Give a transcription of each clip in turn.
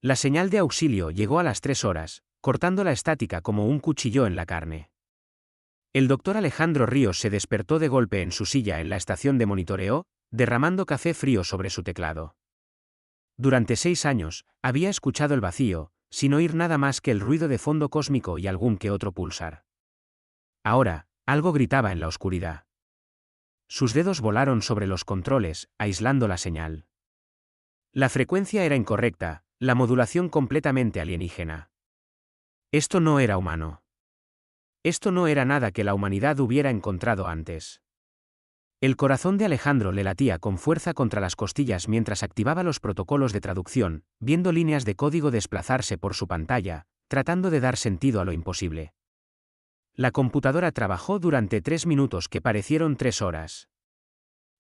La señal de auxilio llegó a las 3 horas, cortando la estática como un cuchillo en la carne. El doctor Alejandro Ríos se despertó de golpe en su silla en la estación de monitoreo, derramando café frío sobre su teclado. Durante 6 años, había escuchado el vacío, sin oír nada más que el ruido de fondo cósmico y algún que otro pulsar. Ahora, algo gritaba en la oscuridad. Sus dedos volaron sobre los controles, aislando la señal. La frecuencia era incorrecta, la modulación completamente alienígena. Esto no era humano. Esto no era nada que la humanidad hubiera encontrado antes. El corazón de Alejandro le latía con fuerza contra las costillas mientras activaba los protocolos de traducción, viendo líneas de código desplazarse por su pantalla, tratando de dar sentido a lo imposible. La computadora trabajó durante 3 minutos que parecieron 3 horas.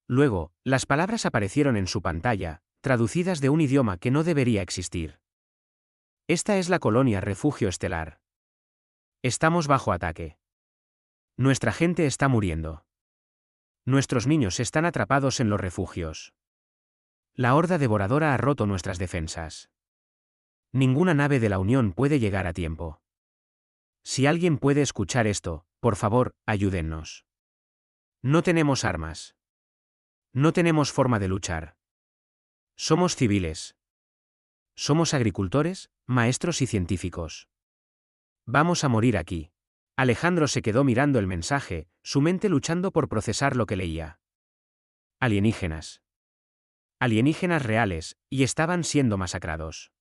Luego, las palabras aparecieron en su pantalla, traducidas de un idioma que no debería existir. Esta es la colonia Refugio Estelar. Estamos bajo ataque. Nuestra gente está muriendo. Nuestros niños están atrapados en los refugios. La horda devoradora ha roto nuestras defensas. Ninguna nave de la Unión puede llegar a tiempo. Si alguien puede escuchar esto, por favor, ayúdennos. No tenemos armas. No tenemos forma de luchar. Somos civiles. Somos agricultores, maestros y científicos. Vamos a morir aquí. Alejandro se quedó mirando el mensaje, su mente luchando por procesar lo que leía. Alienígenas. Alienígenas reales, y estaban siendo masacrados.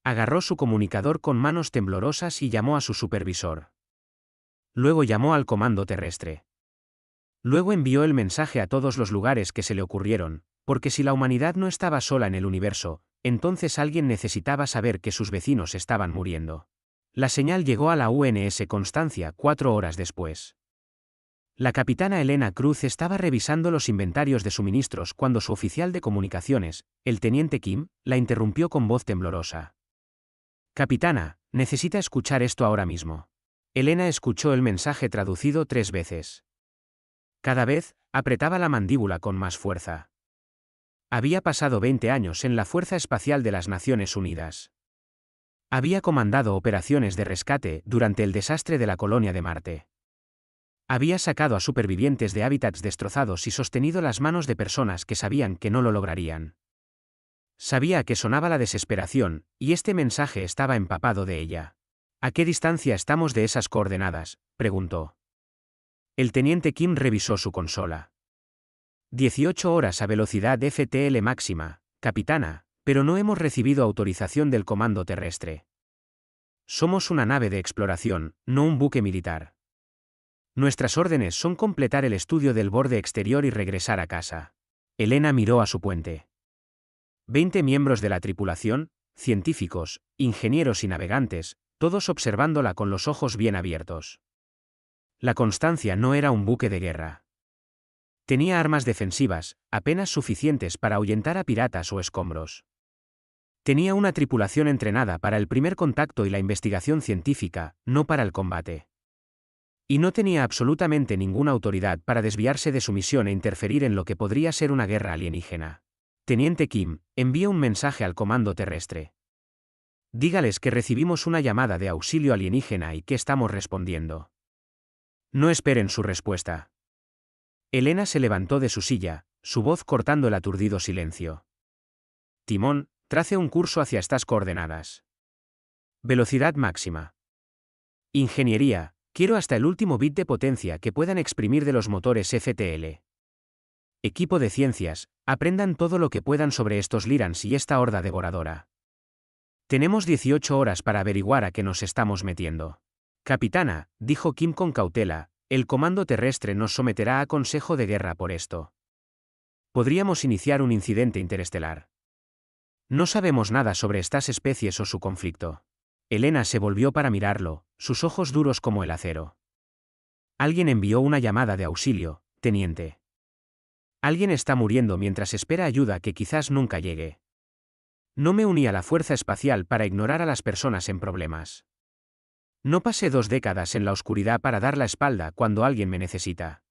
Agarró su comunicador con manos temblorosas y llamó a su supervisor. Luego llamó al comando terrestre. Luego envió el mensaje a todos los lugares que se le ocurrieron, porque si la humanidad no estaba sola en el universo, entonces alguien necesitaba saber que sus vecinos estaban muriendo. La señal llegó a la UNS Constancia 4 horas después. La capitana Elena Cruz estaba revisando los inventarios de suministros cuando su oficial de comunicaciones, el teniente Kim, la interrumpió con voz temblorosa. Capitana, necesita escuchar esto ahora mismo. Elena escuchó el mensaje traducido 3 veces. Cada vez, apretaba la mandíbula con más fuerza. Había pasado 20 años en la Fuerza Espacial de las Naciones Unidas. Había comandado operaciones de rescate durante el desastre de la colonia de Marte. Había sacado a supervivientes de hábitats destrozados y sostenido las manos de personas que sabían que no lo lograrían. Sabía que sonaba la desesperación, y este mensaje estaba empapado de ella. ¿A qué distancia estamos de esas coordenadas?, preguntó. El teniente Kim revisó su consola. 18 horas a velocidad FTL máxima, capitana, pero no hemos recibido autorización del comando terrestre. Somos una nave de exploración, no un buque militar. Nuestras órdenes son completar el estudio del borde exterior y regresar a casa. Elena miró a su puente. 20 miembros de la tripulación, científicos, ingenieros y navegantes, todos observándola con los ojos bien abiertos. La Constancia no era un buque de guerra. Tenía armas defensivas, apenas suficientes para ahuyentar a piratas o escombros. Tenía una tripulación entrenada para el primer contacto y la investigación científica, no para el combate. Y no tenía absolutamente ninguna autoridad para desviarse de su misión e interferir en lo que podría ser una guerra alienígena. Teniente Kim, envía un mensaje al comando terrestre. Dígales que recibimos una llamada de auxilio alienígena y que estamos respondiendo. No esperen su respuesta. Elena se levantó de su silla, su voz cortando el aturdido silencio. Timón, trace un curso hacia estas coordenadas. Velocidad máxima. Ingeniería, quiero hasta el último bit de potencia que puedan exprimir de los motores FTL. Equipo de ciencias, aprendan todo lo que puedan sobre estos Lyrans y esta horda devoradora. Tenemos 18 horas para averiguar a qué nos estamos metiendo. Capitana, dijo Kim con cautela, el comando terrestre nos someterá a consejo de guerra por esto. Podríamos iniciar un incidente interestelar. No sabemos nada sobre estas especies o su conflicto. Elena se volvió para mirarlo, sus ojos duros como el acero. Alguien envió una llamada de auxilio, teniente. Alguien está muriendo mientras espera ayuda que quizás nunca llegue. No me uní a la Fuerza Espacial para ignorar a las personas en problemas. No pasé 2 décadas en la oscuridad para dar la espalda cuando alguien me necesita.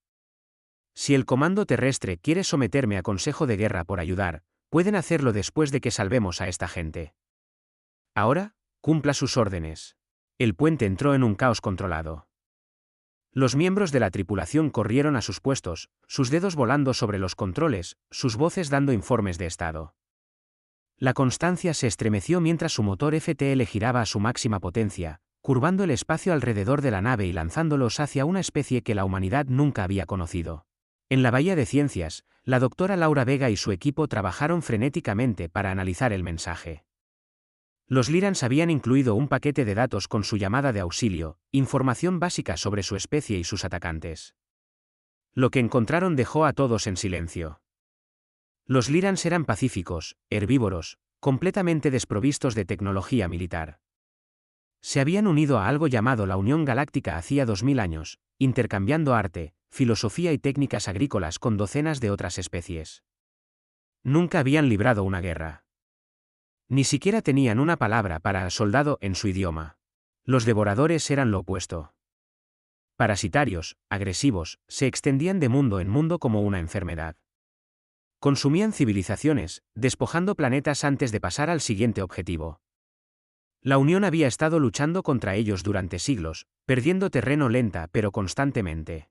Si el comando terrestre quiere someterme a consejo de guerra por ayudar, pueden hacerlo después de que salvemos a esta gente. Ahora, cumpla sus órdenes. El puente entró en un caos controlado. Los miembros de la tripulación corrieron a sus puestos, sus dedos volando sobre los controles, sus voces dando informes de estado. La Constancia se estremeció mientras su motor FTL giraba a su máxima potencia, curvando el espacio alrededor de la nave y lanzándolos hacia una especie que la humanidad nunca había conocido. En la Bahía de Ciencias, la doctora Laura Vega y su equipo trabajaron frenéticamente para analizar el mensaje. Los Lyrans habían incluido un paquete de datos con su llamada de auxilio, información básica sobre su especie y sus atacantes. Lo que encontraron dejó a todos en silencio. Los Lyrans eran pacíficos, herbívoros, completamente desprovistos de tecnología militar. Se habían unido a algo llamado la Unión Galáctica hacía 2000 años, intercambiando arte, filosofía y técnicas agrícolas con docenas de otras especies. Nunca habían librado una guerra. Ni siquiera tenían una palabra para soldado en su idioma. Los devoradores eran lo opuesto. Parasitarios, agresivos, se extendían de mundo en mundo como una enfermedad. Consumían civilizaciones, despojando planetas antes de pasar al siguiente objetivo. La Unión había estado luchando contra ellos durante siglos, perdiendo terreno lenta pero constantemente.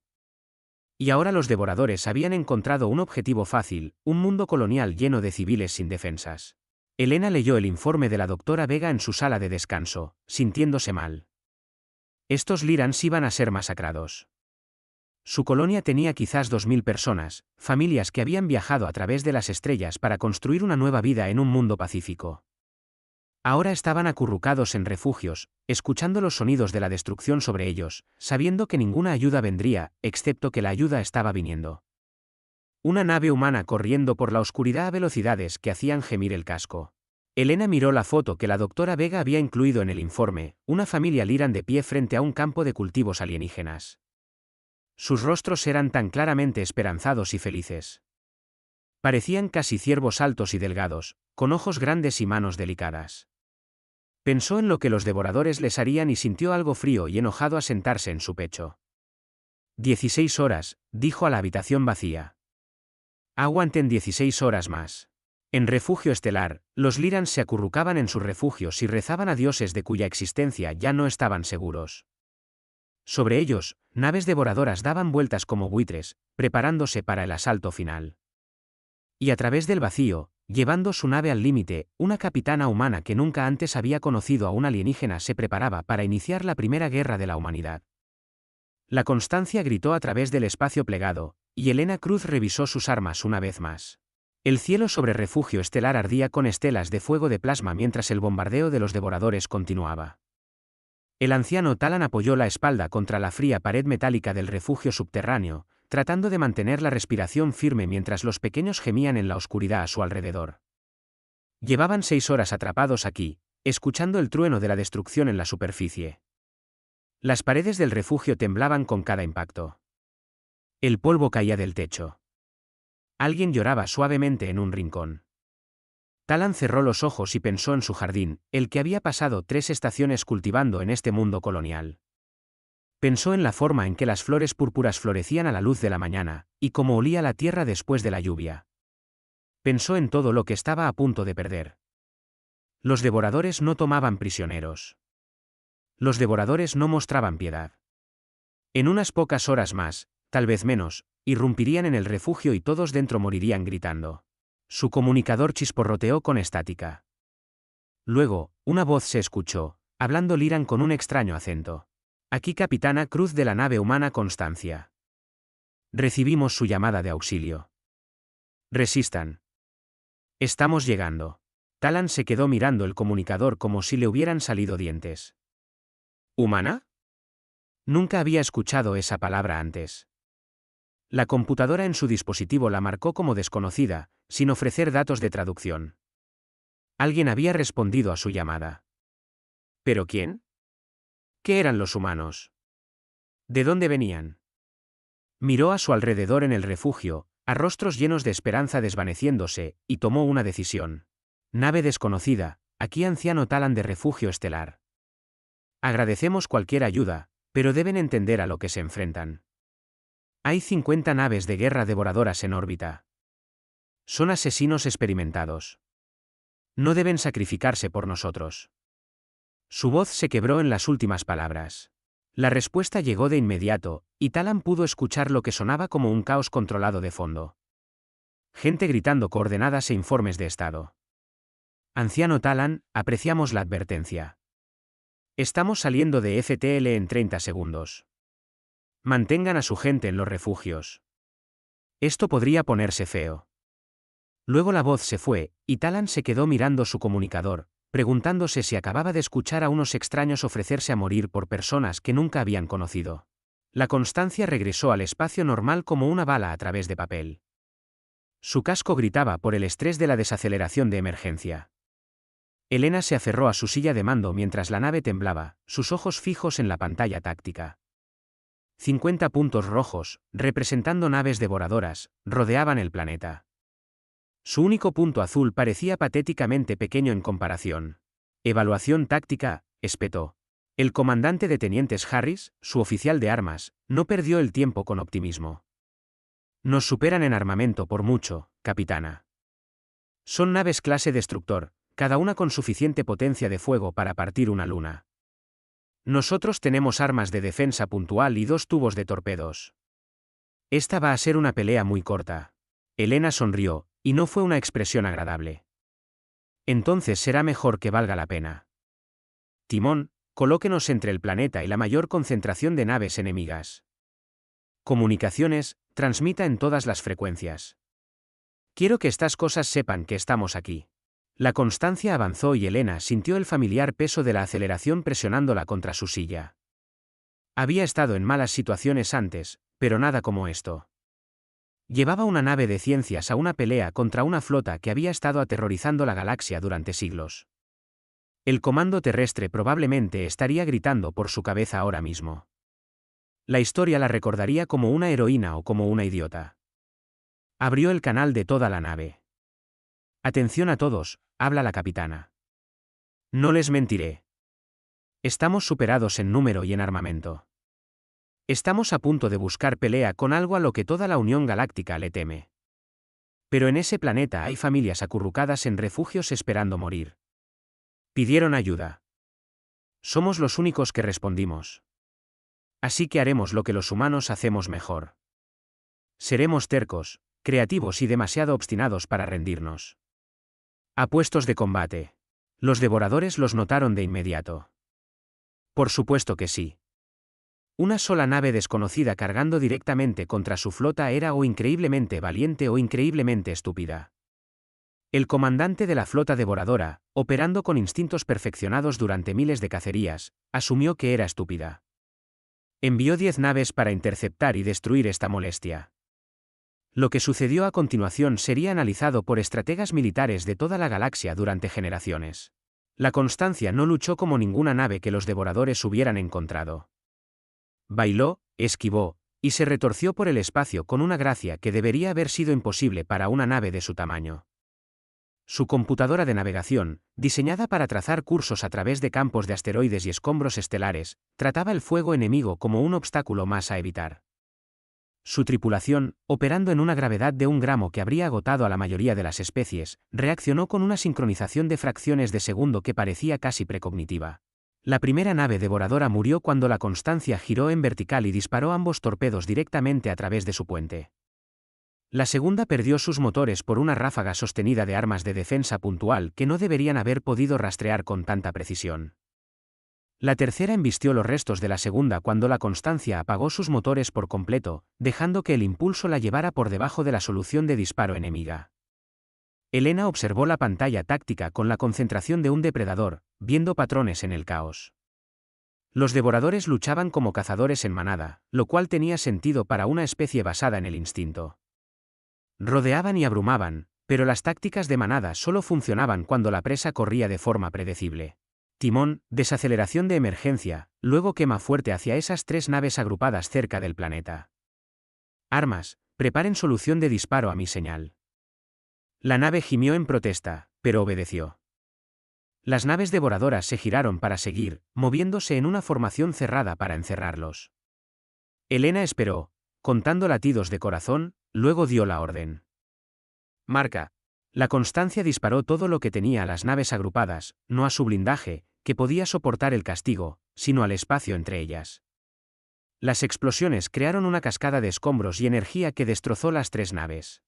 Y ahora los devoradores habían encontrado un objetivo fácil, un mundo colonial lleno de civiles sin defensas. Elena leyó el informe de la doctora Vega en su sala de descanso, sintiéndose mal. Estos Lyrans iban a ser masacrados. Su colonia tenía quizás 2000 personas, familias que habían viajado a través de las estrellas para construir una nueva vida en un mundo pacífico. Ahora estaban acurrucados en refugios, escuchando los sonidos de la destrucción sobre ellos, sabiendo que ninguna ayuda vendría, excepto que la ayuda estaba viniendo. Una nave humana corriendo por la oscuridad a velocidades que hacían gemir el casco. Elena miró la foto que la doctora Vega había incluido en el informe, una familia Lyran de pie frente a un campo de cultivos alienígenas. Sus rostros eran tan claramente esperanzados y felices. Parecían casi ciervos altos y delgados, con ojos grandes y manos delicadas. Pensó en lo que los devoradores les harían y sintió algo frío y enojado asentarse en su pecho. 16 horas, dijo a la habitación vacía. Aguanten 16 horas más. En Refugio Estelar, los Lyrans se acurrucaban en sus refugios y rezaban a dioses de cuya existencia ya no estaban seguros. Sobre ellos, naves devoradoras daban vueltas como buitres, preparándose para el asalto final. Y a través del vacío, llevando su nave al límite, una capitana humana que nunca antes había conocido a un alienígena se preparaba para iniciar la primera guerra de la humanidad. La Constancia gritó a través del espacio plegado, y Elena Cruz revisó sus armas una vez más. El cielo sobre Refugio Estelar ardía con estelas de fuego de plasma mientras el bombardeo de los devoradores continuaba. El anciano Talon apoyó la espalda contra la fría pared metálica del refugio subterráneo, tratando de mantener la respiración firme mientras los pequeños gemían en la oscuridad a su alrededor. Llevaban 6 horas atrapados aquí, escuchando el trueno de la destrucción en la superficie. Las paredes del refugio temblaban con cada impacto. El polvo caía del techo. Alguien lloraba suavemente en un rincón. Talon cerró los ojos y pensó en su jardín, el que había pasado 3 estaciones cultivando en este mundo colonial. Pensó en la forma en que las flores púrpuras florecían a la luz de la mañana, y cómo olía la tierra después de la lluvia. Pensó en todo lo que estaba a punto de perder. Los devoradores no tomaban prisioneros. Los devoradores no mostraban piedad. En unas pocas horas más, tal vez menos, irrumpirían en el refugio y todos dentro morirían gritando. Su comunicador chisporroteó con estática. Luego, una voz se escuchó, hablando Lyran con un extraño acento. Aquí Capitana Cruz de la nave humana Constancia. Recibimos su llamada de auxilio. Resistan. Estamos llegando. Talon se quedó mirando el comunicador como si le hubieran salido dientes. ¿Humana? Nunca había escuchado esa palabra antes. La computadora en su dispositivo la marcó como desconocida, sin ofrecer datos de traducción. Alguien había respondido a su llamada. ¿Pero quién? ¿Qué eran los humanos? ¿De dónde venían? Miró a su alrededor en el refugio, a rostros llenos de esperanza desvaneciéndose, y tomó una decisión. Nave desconocida, aquí anciano Talon de Refugio Estelar. Agradecemos cualquier ayuda, pero deben entender a lo que se enfrentan. Hay 50 naves de guerra devoradoras en órbita. Son asesinos experimentados. No deben sacrificarse por nosotros. Su voz se quebró en las últimas palabras. La respuesta llegó de inmediato, y Talon pudo escuchar lo que sonaba como un caos controlado de fondo. Gente gritando coordenadas e informes de estado. Anciano Talon, apreciamos la advertencia. Estamos saliendo de FTL en 30 segundos. Mantengan a su gente en los refugios. Esto podría ponerse feo. Luego la voz se fue, y Talon se quedó mirando su comunicador, preguntándose si acababa de escuchar a unos extraños ofrecerse a morir por personas que nunca habían conocido. La Constancia regresó al espacio normal como una bala a través de papel. Su casco gritaba por el estrés de la desaceleración de emergencia. Elena se aferró a su silla de mando mientras la nave temblaba, sus ojos fijos en la pantalla táctica. 50 puntos rojos, representando naves devoradoras, rodeaban el planeta. Su único punto azul parecía patéticamente pequeño en comparación. Evaluación táctica, espetó. El comandante de tenientes Harris, su oficial de armas, no perdió el tiempo con optimismo. Nos superan en armamento por mucho, capitana. Son naves clase destructor, cada una con suficiente potencia de fuego para partir una luna. Nosotros tenemos armas de defensa puntual y 2 tubos de torpedos. Esta va a ser una pelea muy corta. Elena sonrió, y no fue una expresión agradable. Entonces será mejor que valga la pena. Timón, colóquenos entre el planeta y la mayor concentración de naves enemigas. Comunicaciones, transmita en todas las frecuencias. Quiero que estas cosas sepan que estamos aquí. La Constancia avanzó y Elena sintió el familiar peso de la aceleración presionándola contra su silla. Había estado en malas situaciones antes, pero nada como esto. Llevaba una nave de ciencias a una pelea contra una flota que había estado aterrorizando la galaxia durante siglos. El comando terrestre probablemente estaría gritando por su cabeza ahora mismo. La historia la recordaría como una heroína o como una idiota. Abrió el canal de toda la nave. Atención a todos, habla la capitana. No les mentiré. Estamos superados en número y en armamento. Estamos a punto de buscar pelea con algo a lo que toda la Unión Galáctica le teme. Pero en ese planeta hay familias acurrucadas en refugios esperando morir. Pidieron ayuda. Somos los únicos que respondimos. Así que haremos lo que los humanos hacemos mejor. Seremos tercos, creativos y demasiado obstinados para rendirnos. A puestos de combate. Los devoradores los notaron de inmediato. Por supuesto que sí. Una sola nave desconocida cargando directamente contra su flota era o increíblemente valiente o increíblemente estúpida. El comandante de la flota devoradora, operando con instintos perfeccionados durante miles de cacerías, asumió que era estúpida. Envió 10 naves para interceptar y destruir esta molestia. Lo que sucedió a continuación sería analizado por estrategas militares de toda la galaxia durante generaciones. La Constancia no luchó como ninguna nave que los devoradores hubieran encontrado. Bailó, esquivó, y se retorció por el espacio con una gracia que debería haber sido imposible para una nave de su tamaño. Su computadora de navegación, diseñada para trazar cursos a través de campos de asteroides y escombros estelares, trataba el fuego enemigo como un obstáculo más a evitar. Su tripulación, operando en una gravedad de 1 gramo que habría agotado a la mayoría de las especies, reaccionó con una sincronización de fracciones de segundo que parecía casi precognitiva. La primera nave devoradora murió cuando la Constancia giró en vertical y disparó ambos torpedos directamente a través de su puente. La segunda perdió sus motores por una ráfaga sostenida de armas de defensa puntual que no deberían haber podido rastrear con tanta precisión. La tercera embistió los restos de la segunda cuando la Constancia apagó sus motores por completo, dejando que el impulso la llevara por debajo de la solución de disparo enemiga. Elena observó la pantalla táctica con la concentración de un depredador, viendo patrones en el caos. Los devoradores luchaban como cazadores en manada, lo cual tenía sentido para una especie basada en el instinto. Rodeaban y abrumaban, pero las tácticas de manada solo funcionaban cuando la presa corría de forma predecible. Timón, desaceleración de emergencia, luego quema fuerte hacia esas 3 naves agrupadas cerca del planeta. Armas, preparen solución de disparo a mi señal. La nave gimió en protesta, pero obedeció. Las naves devoradoras se giraron para seguir, moviéndose en una formación cerrada para encerrarlos. Elena esperó, contando latidos de corazón, luego dio la orden. Marca. La Constancia disparó todo lo que tenía a las naves agrupadas, no a su blindaje, que podía soportar el castigo, sino al espacio entre ellas. Las explosiones crearon una cascada de escombros y energía que destrozó las 3 naves.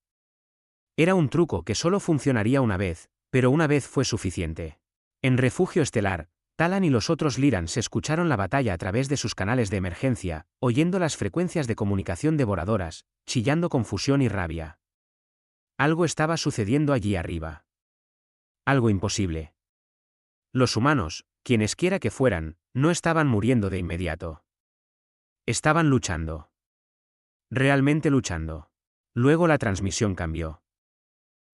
Era un truco que solo funcionaría una vez, pero una vez fue suficiente. En Refugio Estelar, Talon y los otros Lyrans escucharon la batalla a través de sus canales de emergencia, oyendo las frecuencias de comunicación devoradoras, chillando confusión y rabia. Algo estaba sucediendo allí arriba. Algo imposible. Los humanos, quienesquiera que fueran, no estaban muriendo de inmediato. Estaban luchando. Realmente luchando. Luego la transmisión cambió.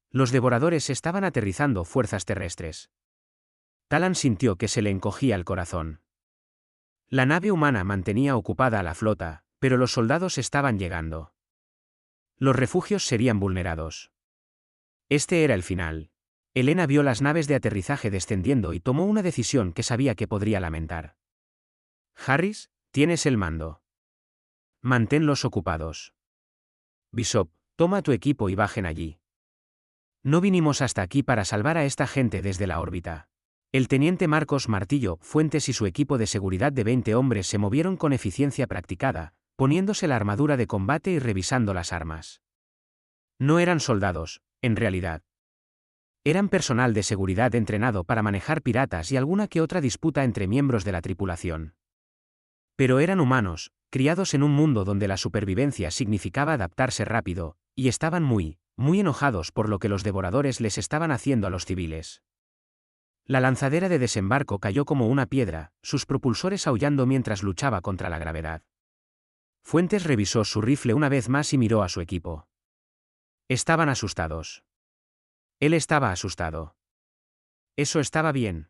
Los devoradores estaban aterrizando fuerzas terrestres. Talon sintió que se le encogía el corazón. La nave humana mantenía ocupada a la flota, pero los soldados estaban llegando. Los refugios serían vulnerados. Este era el final. Helena vio las naves de aterrizaje descendiendo y tomó una decisión que sabía que podría lamentar. Harris, tienes el mando. Manténlos ocupados. Bishop, toma tu equipo y bajen allí. No vinimos hasta aquí para salvar a esta gente desde la órbita. El teniente Marcos Martillo Fuentes y su equipo de seguridad de 20 hombres se movieron con eficiencia practicada, poniéndose la armadura de combate y revisando las armas. No eran soldados, en realidad. Eran personal de seguridad entrenado para manejar piratas y alguna que otra disputa entre miembros de la tripulación. Pero eran humanos, criados en un mundo donde la supervivencia significaba adaptarse rápido, y estaban muy enojados por lo que los devoradores les estaban haciendo a los civiles. La lanzadera de desembarco cayó como una piedra, sus propulsores aullando mientras luchaba contra la gravedad. Fuentes revisó su rifle una vez más y miró a su equipo. Estaban asustados. Él estaba asustado. Eso estaba bien.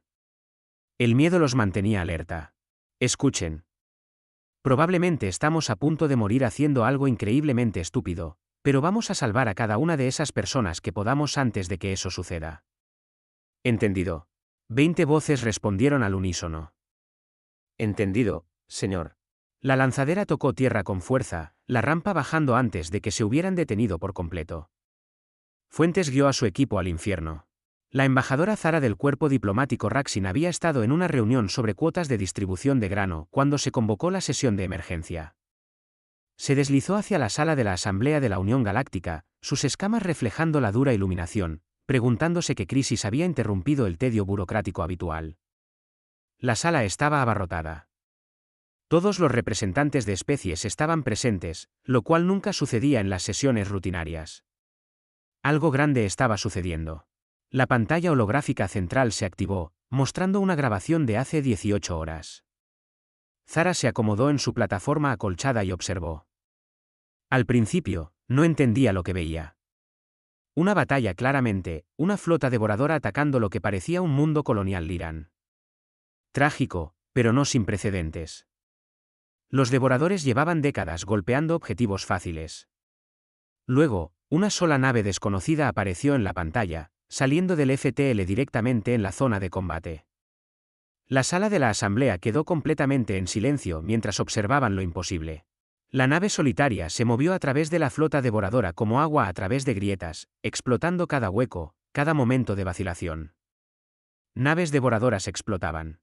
El miedo los mantenía alerta. Escuchen. Probablemente estamos a punto de morir haciendo algo increíblemente estúpido, pero vamos a salvar a cada una de esas personas que podamos antes de que eso suceda. Entendido. 20 voces respondieron al unísono. Entendido, señor. La lanzadera tocó tierra con fuerza, la rampa bajando antes de que se hubieran detenido por completo. Fuentes guió a su equipo al infierno. La embajadora Zara del cuerpo diplomático Raxin había estado en una reunión sobre cuotas de distribución de grano cuando se convocó la sesión de emergencia. Se deslizó hacia la sala de la Asamblea de la Unión Galáctica, sus escamas reflejando la dura iluminación, preguntándose qué crisis había interrumpido el tedio burocrático habitual. La sala estaba abarrotada. Todos los representantes de especies estaban presentes, lo cual nunca sucedía en las sesiones rutinarias. Algo grande estaba sucediendo. La pantalla holográfica central se activó, mostrando una grabación de hace 18 horas. Zara se acomodó en su plataforma acolchada y observó. Al principio, no entendía lo que veía. Una batalla claramente, una flota devoradora atacando lo que parecía un mundo colonial Lyran. Trágico, pero no sin precedentes. Los devoradores llevaban décadas golpeando objetivos fáciles. Luego, una sola nave desconocida apareció en la pantalla, saliendo del FTL directamente en la zona de combate. La sala de la asamblea quedó completamente en silencio mientras observaban lo imposible. La nave solitaria se movió a través de la flota devoradora como agua a través de grietas, explotando cada hueco, cada momento de vacilación. Naves devoradoras explotaban.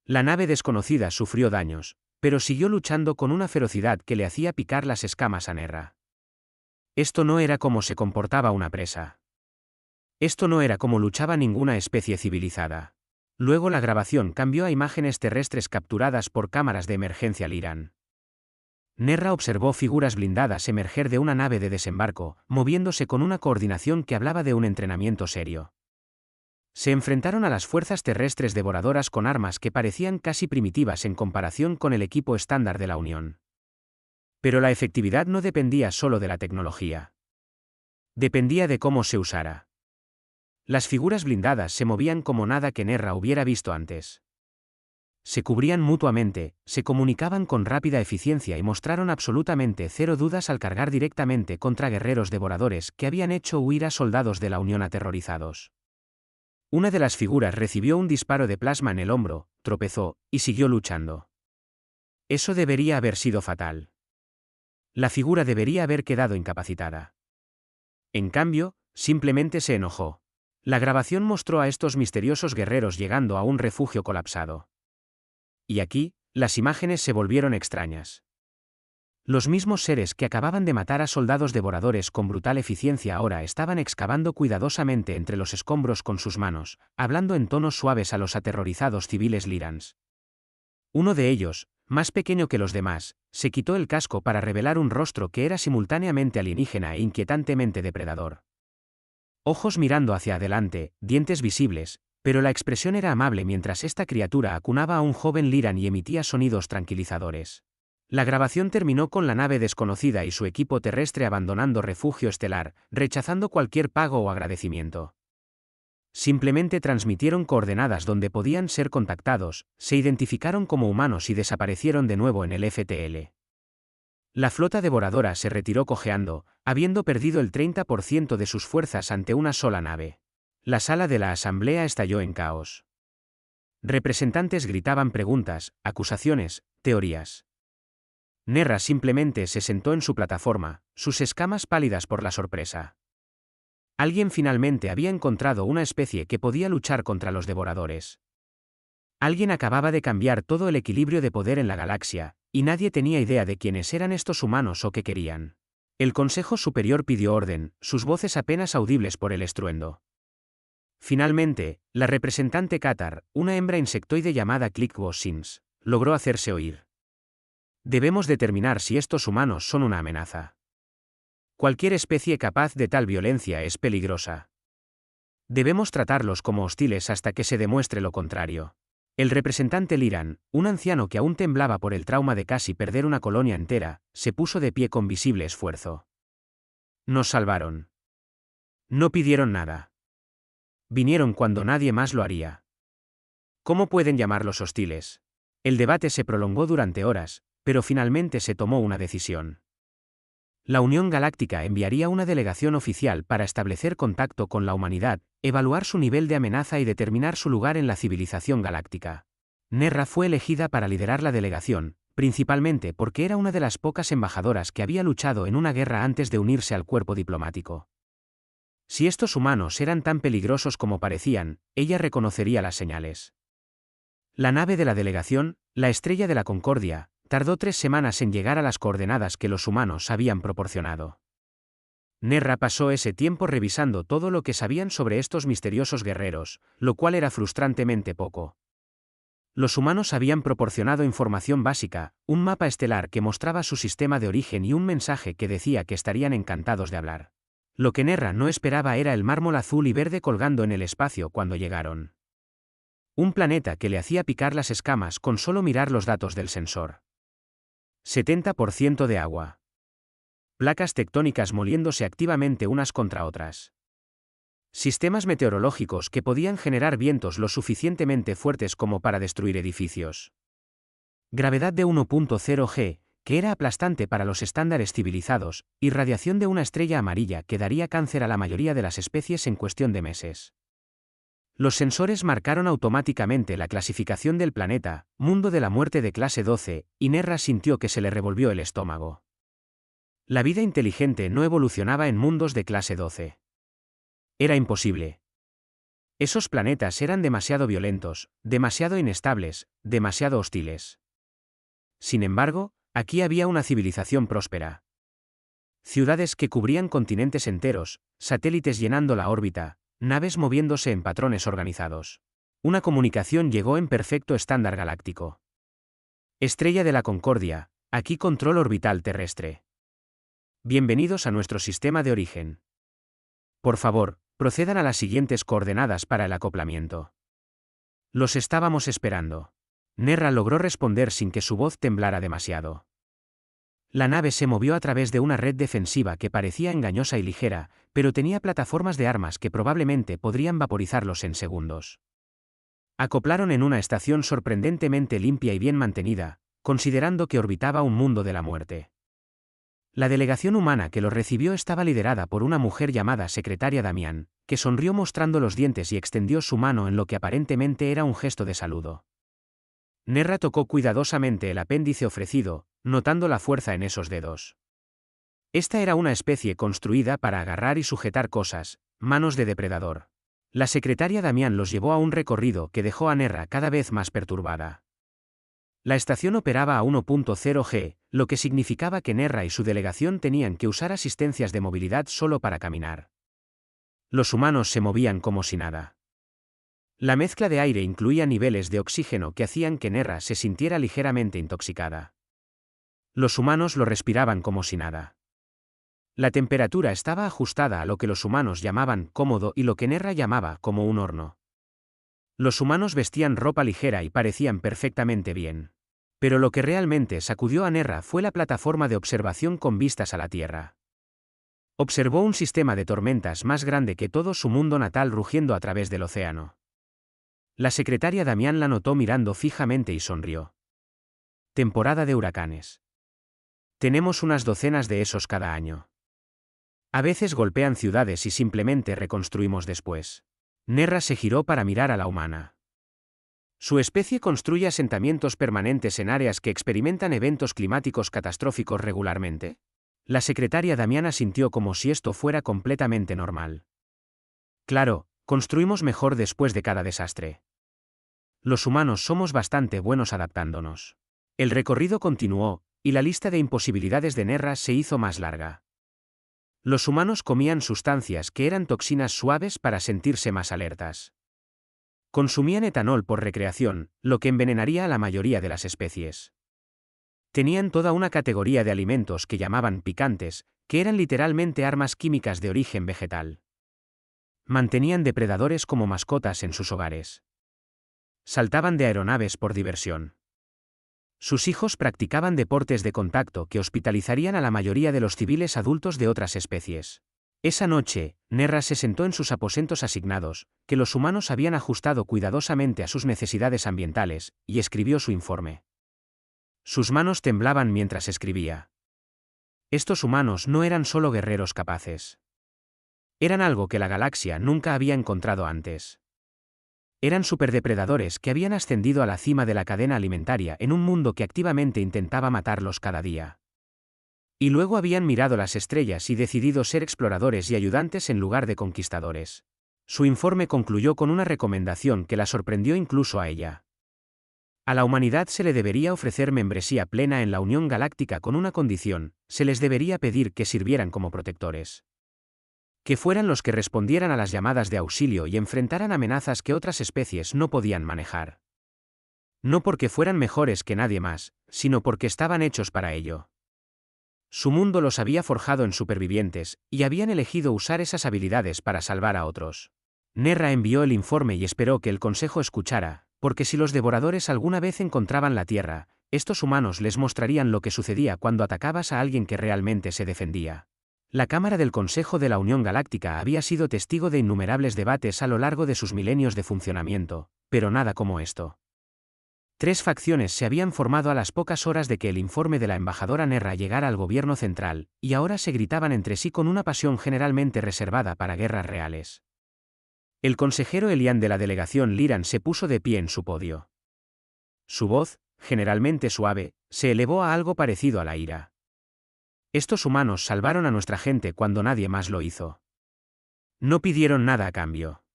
La nave desconocida sufrió daños, pero siguió luchando con una ferocidad que le hacía picar las escamas a Nerra. Esto no era como se comportaba una presa. Esto no era como luchaba ninguna especie civilizada. Luego la grabación cambió a imágenes terrestres capturadas por cámaras de emergencia Lyran. Nerra observó figuras blindadas emerger de una nave de desembarco, moviéndose con una coordinación que hablaba de un entrenamiento serio. Se enfrentaron a las fuerzas terrestres devoradoras con armas que parecían casi primitivas en comparación con el equipo estándar de la Unión. Pero la efectividad no dependía solo de la tecnología. Dependía de cómo se usara. Las figuras blindadas se movían como nada que Nerra hubiera visto antes. Se cubrían mutuamente, se comunicaban con rápida eficiencia y mostraron absolutamente cero dudas al cargar directamente contra guerreros devoradores que habían hecho huir a soldados de la Unión aterrorizados. Una de las figuras recibió un disparo de plasma en el hombro, tropezó, y siguió luchando. Eso debería haber sido fatal. La figura debería haber quedado incapacitada. En cambio, simplemente se enojó. La grabación mostró a estos misteriosos guerreros llegando a un refugio colapsado. Y aquí, las imágenes se volvieron extrañas. Los mismos seres que acababan de matar a soldados devoradores con brutal eficiencia ahora estaban excavando cuidadosamente entre los escombros con sus manos, hablando en tonos suaves a los aterrorizados civiles Lyrans. Uno de ellos, más pequeño que los demás, se quitó el casco para revelar un rostro que era simultáneamente alienígena e inquietantemente depredador. Ojos mirando hacia adelante, dientes visibles, pero la expresión era amable mientras esta criatura acunaba a un joven Lyran y emitía sonidos tranquilizadores. La grabación terminó con la nave desconocida y su equipo terrestre abandonando Refugio Estelar, rechazando cualquier pago o agradecimiento. Simplemente transmitieron coordenadas donde podían ser contactados, se identificaron como humanos y desaparecieron de nuevo en el FTL. La flota devoradora se retiró cojeando, habiendo perdido el 30% de sus fuerzas ante una sola nave. La sala de la asamblea estalló en caos. Representantes gritaban preguntas, acusaciones, teorías. Nerra simplemente se sentó en su plataforma, sus escamas pálidas por la sorpresa. Alguien finalmente había encontrado una especie que podía luchar contra los devoradores. Alguien acababa de cambiar todo el equilibrio de poder en la galaxia, y nadie tenía idea de quiénes eran estos humanos o qué querían. El Consejo Superior pidió orden, sus voces apenas audibles por el estruendo. Finalmente, la representante Qatar, una hembra insectoide llamada Clickboss Sims, logró hacerse oír. Debemos determinar si estos humanos son una amenaza. Cualquier especie capaz de tal violencia es peligrosa. Debemos tratarlos como hostiles hasta que se demuestre lo contrario. El representante Lyran, un anciano que aún temblaba por el trauma de casi perder una colonia entera, se puso de pie con visible esfuerzo. Nos salvaron. No pidieron nada. Vinieron cuando nadie más lo haría. ¿Cómo pueden llamarlos hostiles? El debate se prolongó durante horas, pero finalmente se tomó una decisión. La Unión Galáctica enviaría una delegación oficial para establecer contacto con la humanidad, evaluar su nivel de amenaza y determinar su lugar en la civilización galáctica. Nerra fue elegida para liderar la delegación, principalmente porque era una de las pocas embajadoras que había luchado en una guerra antes de unirse al cuerpo diplomático. Si estos humanos eran tan peligrosos como parecían, ella reconocería las señales. La nave de la delegación, la Estrella de la Concordia, tardó 3 semanas en llegar a las coordenadas que los humanos habían proporcionado. Nerra pasó ese tiempo revisando todo lo que sabían sobre estos misteriosos guerreros, lo cual era frustrantemente poco. Los humanos habían proporcionado información básica, un mapa estelar que mostraba su sistema de origen y un mensaje que decía que estarían encantados de hablar. Lo que Nerra no esperaba era el mármol azul y verde colgando en el espacio cuando llegaron. Un planeta que le hacía picar las escamas con solo mirar los datos del sensor. 70% de agua. Placas tectónicas moliéndose activamente unas contra otras. Sistemas meteorológicos que podían generar vientos lo suficientemente fuertes como para destruir edificios. Gravedad de 1.0 G, que era aplastante para los estándares civilizados, y radiación de una estrella amarilla que daría cáncer a la mayoría de las especies en cuestión de meses. Los sensores marcaron automáticamente la clasificación del planeta, mundo de la muerte de clase 12, y Nerra sintió que se le revolvió el estómago. La vida inteligente no evolucionaba en mundos de clase 12. Era imposible. Esos planetas eran demasiado violentos, demasiado inestables, demasiado hostiles. Sin embargo, aquí había una civilización próspera. Ciudades que cubrían continentes enteros, satélites llenando la órbita, naves moviéndose en patrones organizados. Una comunicación llegó en perfecto estándar galáctico. Estrella de la Concordia, aquí control orbital terrestre. Bienvenidos a nuestro sistema de origen. Por favor, procedan a las siguientes coordenadas para el acoplamiento. Los estábamos esperando. Nerra logró responder sin que su voz temblara demasiado. La nave se movió a través de una red defensiva que parecía engañosa y ligera, pero tenía plataformas de armas que probablemente podrían vaporizarlos en segundos. Acoplaron en una estación sorprendentemente limpia y bien mantenida, considerando que orbitaba un mundo de la muerte. La delegación humana que los recibió estaba liderada por una mujer llamada Secretaria Damián, que sonrió mostrando los dientes y extendió su mano en lo que aparentemente era un gesto de saludo. Nerra tocó cuidadosamente el apéndice ofrecido, notando la fuerza en esos dedos. Esta era una especie construida para agarrar y sujetar cosas, manos de depredador. La secretaria Damián los llevó a un recorrido que dejó a Nerra cada vez más perturbada. La estación operaba a 1.0 G, lo que significaba que Nerra y su delegación tenían que usar asistencias de movilidad solo para caminar. Los humanos se movían como si nada. La mezcla de aire incluía niveles de oxígeno que hacían que Nerra se sintiera ligeramente intoxicada. Los humanos lo respiraban como si nada. La temperatura estaba ajustada a lo que los humanos llamaban cómodo y lo que Nerra llamaba como un horno. Los humanos vestían ropa ligera y parecían perfectamente bien. Pero lo que realmente sacudió a Nerra fue la plataforma de observación con vistas a la Tierra. Observó un sistema de tormentas más grande que todo su mundo natal rugiendo a través del océano. La secretaria Damián la notó mirando fijamente y sonrió. Temporada de huracanes. Tenemos unas docenas de esos cada año. A veces golpean ciudades y simplemente reconstruimos después. Nerra se giró para mirar a la humana. Su especie construye asentamientos permanentes en áreas que experimentan eventos climáticos catastróficos regularmente. La secretaria Damián asintió como si esto fuera completamente normal. Claro, construimos mejor después de cada desastre. Los humanos somos bastante buenos adaptándonos. El recorrido continuó, y la lista de imposibilidades de Nerra se hizo más larga. Los humanos comían sustancias que eran toxinas suaves para sentirse más alertas. Consumían etanol por recreación, lo que envenenaría a la mayoría de las especies. Tenían toda una categoría de alimentos que llamaban picantes, que eran literalmente armas químicas de origen vegetal. Mantenían depredadores como mascotas en sus hogares. Saltaban de aeronaves por diversión. Sus hijos practicaban deportes de contacto que hospitalizarían a la mayoría de los civiles adultos de otras especies. Esa noche, Nerra se sentó en sus aposentos asignados, que los humanos habían ajustado cuidadosamente a sus necesidades ambientales, y escribió su informe. Sus manos temblaban mientras escribía. Estos humanos no eran solo guerreros capaces. Eran algo que la galaxia nunca había encontrado antes. Eran superdepredadores que habían ascendido a la cima de la cadena alimentaria en un mundo que activamente intentaba matarlos cada día. Y luego habían mirado las estrellas y decidido ser exploradores y ayudantes en lugar de conquistadores. Su informe concluyó con una recomendación que la sorprendió incluso a ella. A la humanidad se le debería ofrecer membresía plena en la Unión Galáctica con una condición: se les debería pedir que sirvieran como protectores. Que fueran los que respondieran a las llamadas de auxilio y enfrentaran amenazas que otras especies no podían manejar. No porque fueran mejores que nadie más, sino porque estaban hechos para ello. Su mundo los había forjado en supervivientes, y habían elegido usar esas habilidades para salvar a otros. Nerra envió el informe y esperó que el Consejo escuchara, porque si los devoradores alguna vez encontraban la Tierra, estos humanos les mostrarían lo que sucedía cuando atacabas a alguien que realmente se defendía. La Cámara del Consejo de la Unión Galáctica había sido testigo de innumerables debates a lo largo de sus milenios de funcionamiento, pero nada como esto. 3 facciones se habían formado a las pocas horas de que el informe de la embajadora Nerra llegara al gobierno central, y ahora se gritaban entre sí con una pasión generalmente reservada para guerras reales. El consejero Elian de la delegación Liran se puso de pie en su podio. Su voz, generalmente suave, se elevó a algo parecido a la ira. Estos humanos salvaron a nuestra gente cuando nadie más lo hizo. No pidieron nada a cambio.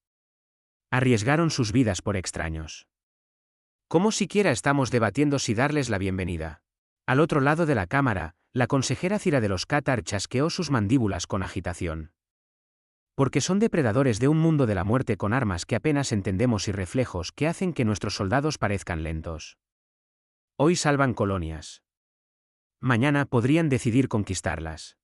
Arriesgaron sus vidas por extraños. ¿Cómo siquiera estamos debatiendo si darles la bienvenida? Al otro lado de la cámara, la consejera Cira de los Catar chasqueó sus mandíbulas con agitación. Porque son depredadores de un mundo de la muerte con armas que apenas entendemos y reflejos que hacen que nuestros soldados parezcan lentos. Hoy salvan colonias. Mañana podrían decidir conquistarlas.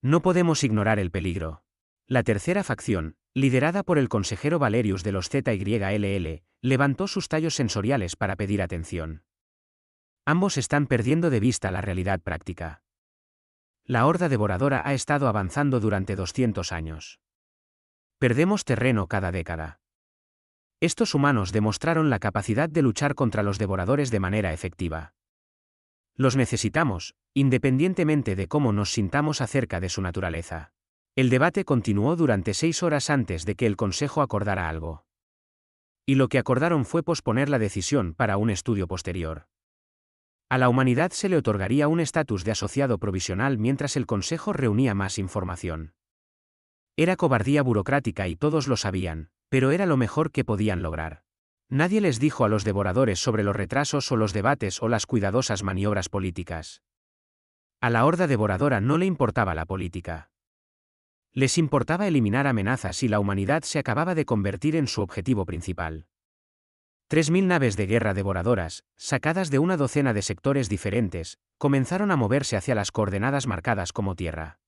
No podemos ignorar el peligro. La tercera facción, liderada por el consejero Valerius de los ZYLL, levantó sus tallos sensoriales para pedir atención. Ambos están perdiendo de vista la realidad práctica. La horda devoradora ha estado avanzando durante 200 años. Perdemos terreno cada década. Estos humanos demostraron la capacidad de luchar contra los devoradores de manera efectiva. Los necesitamos, independientemente de cómo nos sintamos acerca de su naturaleza. El debate continuó durante 6 horas antes de que el Consejo acordara algo. Y lo que acordaron fue posponer la decisión para un estudio posterior. A la humanidad se le otorgaría un estatus de asociado provisional mientras el Consejo reunía más información. Era cobardía burocrática y todos lo sabían, Pero era lo mejor que podían lograr. Nadie les dijo a los devoradores sobre los retrasos o los debates o las cuidadosas maniobras políticas. A la horda devoradora no le importaba la política. Les importaba eliminar amenazas y la humanidad se acababa de convertir en su objetivo principal. 3000 naves de guerra devoradoras, sacadas de una docena de sectores diferentes, comenzaron a moverse hacia las coordenadas marcadas como tierra.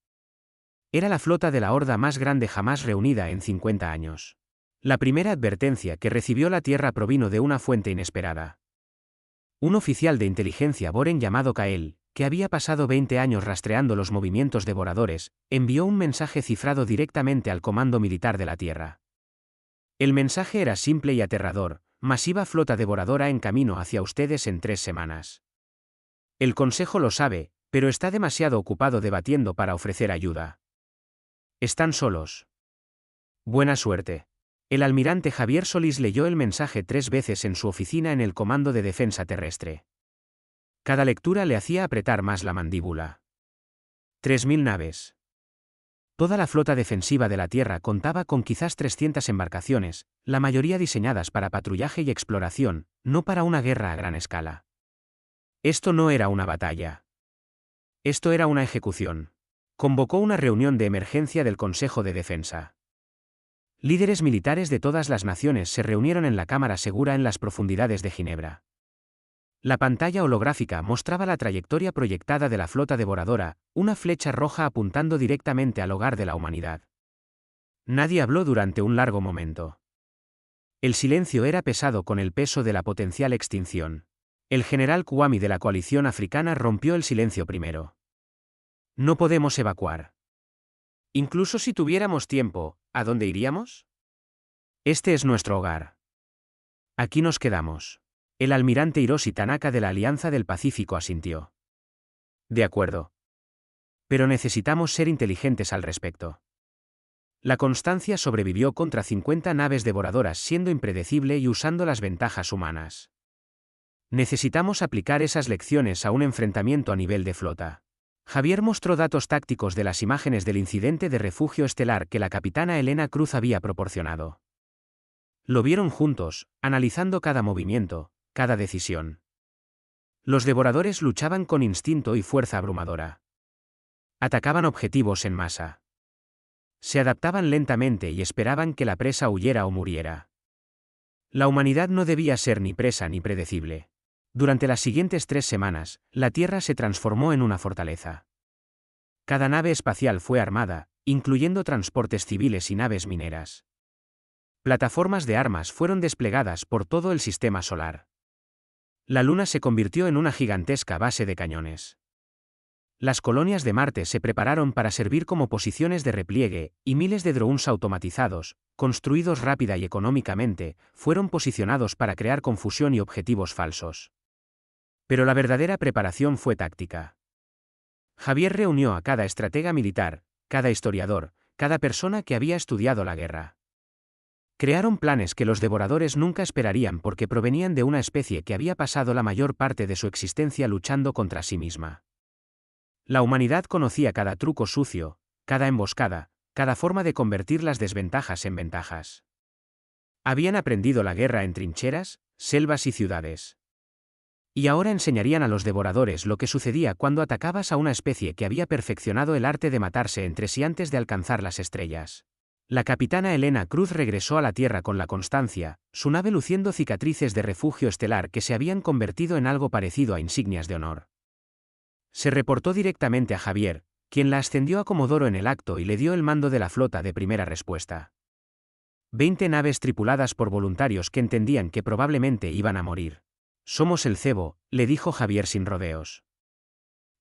Era la flota de la horda más grande jamás reunida en 50 años. La primera advertencia que recibió la Tierra provino de una fuente inesperada. Un oficial de inteligencia Boren llamado Kael, que había pasado 20 años rastreando los movimientos devoradores, envió un mensaje cifrado directamente al Comando Militar de la Tierra. El mensaje era simple y aterrador: masiva flota devoradora en camino hacia ustedes en 3 semanas. El Consejo lo sabe, pero está demasiado ocupado debatiendo para ofrecer ayuda. Están solos. Buena suerte. El almirante Javier Solís leyó el mensaje 3 veces en su oficina en el Comando de Defensa Terrestre. Cada lectura le hacía apretar más la mandíbula. 3000 naves. Toda la flota defensiva de la Tierra contaba con quizás 300 embarcaciones, la mayoría diseñadas para patrullaje y exploración, no para una guerra a gran escala. Esto no era una batalla. Esto era una ejecución. Convocó una reunión de emergencia del Consejo de Defensa. Líderes militares de todas las naciones se reunieron en la cámara segura en las profundidades de Ginebra. La pantalla holográfica mostraba la trayectoria proyectada de la flota devoradora, una flecha roja apuntando directamente al hogar de la humanidad. Nadie habló durante un largo momento. El silencio era pesado con el peso de la potencial extinción. El general Kouami de la coalición africana rompió el silencio primero. No podemos evacuar. Incluso si tuviéramos tiempo, ¿a dónde iríamos? Este es nuestro hogar. Aquí nos quedamos. El almirante Hiroshi Tanaka de la Alianza del Pacífico asintió. De acuerdo. Pero necesitamos ser inteligentes al respecto. La Constancia sobrevivió contra 50 naves devoradoras siendo impredecible y usando las ventajas humanas. Necesitamos aplicar esas lecciones a un enfrentamiento a nivel de flota. Javier mostró datos tácticos de las imágenes del incidente de refugio estelar que la capitana Elena Cruz había proporcionado. Lo vieron juntos, analizando cada movimiento, cada decisión. Los devoradores luchaban con instinto y fuerza abrumadora. Atacaban objetivos en masa. Se adaptaban lentamente y esperaban que la presa huyera o muriera. La humanidad no debía ser ni presa ni predecible. Durante las siguientes 3 semanas, la Tierra se transformó en una fortaleza. Cada nave espacial fue armada, incluyendo transportes civiles y naves mineras. Plataformas de armas fueron desplegadas por todo el sistema solar. La Luna se convirtió en una gigantesca base de cañones. Las colonias de Marte se prepararon para servir como posiciones de repliegue, y miles de drones automatizados, construidos rápida y económicamente, fueron posicionados para crear confusión y objetivos falsos. Pero la verdadera preparación fue táctica. Javier reunió a cada estratega militar, cada historiador, cada persona que había estudiado la guerra. Crearon planes que los devoradores nunca esperarían porque provenían de una especie que había pasado la mayor parte de su existencia luchando contra sí misma. La humanidad conocía cada truco sucio, cada emboscada, cada forma de convertir las desventajas en ventajas. Habían aprendido la guerra en trincheras, selvas y ciudades. Y ahora enseñarían a los devoradores lo que sucedía cuando atacabas a una especie que había perfeccionado el arte de matarse entre sí antes de alcanzar las estrellas. La capitana Elena Cruz regresó a la Tierra con la Constancia, su nave luciendo cicatrices de refugio estelar que se habían convertido en algo parecido a insignias de honor. Se reportó directamente a Javier, quien la ascendió a comodoro en el acto y le dio el mando de la flota de primera respuesta. 20 naves tripuladas por voluntarios que entendían que probablemente iban a morir. Somos el cebo, le dijo Javier sin rodeos.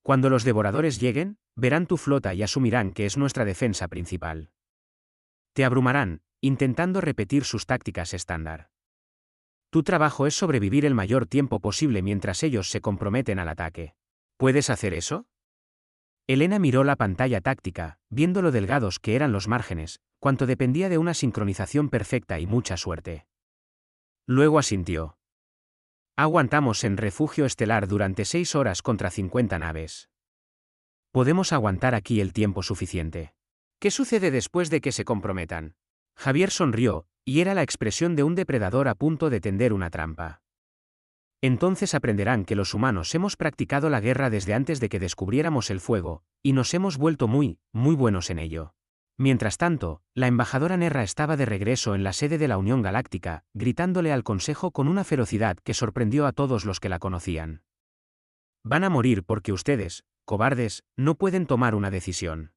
Cuando los devoradores lleguen, verán tu flota y asumirán que es nuestra defensa principal. Te abrumarán, intentando repetir sus tácticas estándar. Tu trabajo es sobrevivir el mayor tiempo posible mientras ellos se comprometen al ataque. ¿Puedes hacer eso? Elena miró la pantalla táctica, viendo lo delgados que eran los márgenes, cuanto dependía de una sincronización perfecta y mucha suerte. Luego asintió. Aguantamos en refugio estelar durante 6 horas contra 50 naves. Podemos aguantar aquí el tiempo suficiente. ¿Qué sucede después de que se comprometan? Javier sonrió, Y era la expresión de un depredador a punto de tender una trampa. Entonces aprenderán que los humanos hemos practicado la guerra desde antes de que descubriéramos el fuego, y nos hemos vuelto muy, muy buenos en ello. Mientras tanto, la embajadora Nerra estaba de regreso en la sede de la Unión Galáctica, gritándole al Consejo con una ferocidad que sorprendió a todos los que la conocían. Van a morir porque ustedes, cobardes, no pueden tomar una decisión.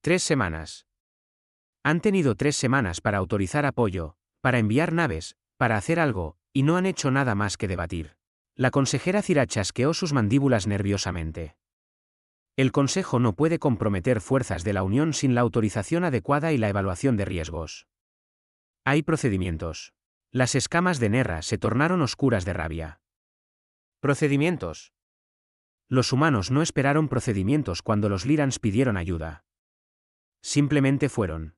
3 semanas. Han tenido 3 semanas para autorizar apoyo, para enviar naves, para hacer algo, y no han hecho nada más que debatir. La consejera Cira chasqueó sus mandíbulas nerviosamente. El Consejo no puede comprometer fuerzas de la Unión sin la autorización adecuada y la evaluación de riesgos. Hay procedimientos. Las escamas de Nerra se tornaron oscuras de rabia. Procedimientos. Los humanos no esperaron procedimientos cuando los Lyrans pidieron ayuda. Simplemente fueron.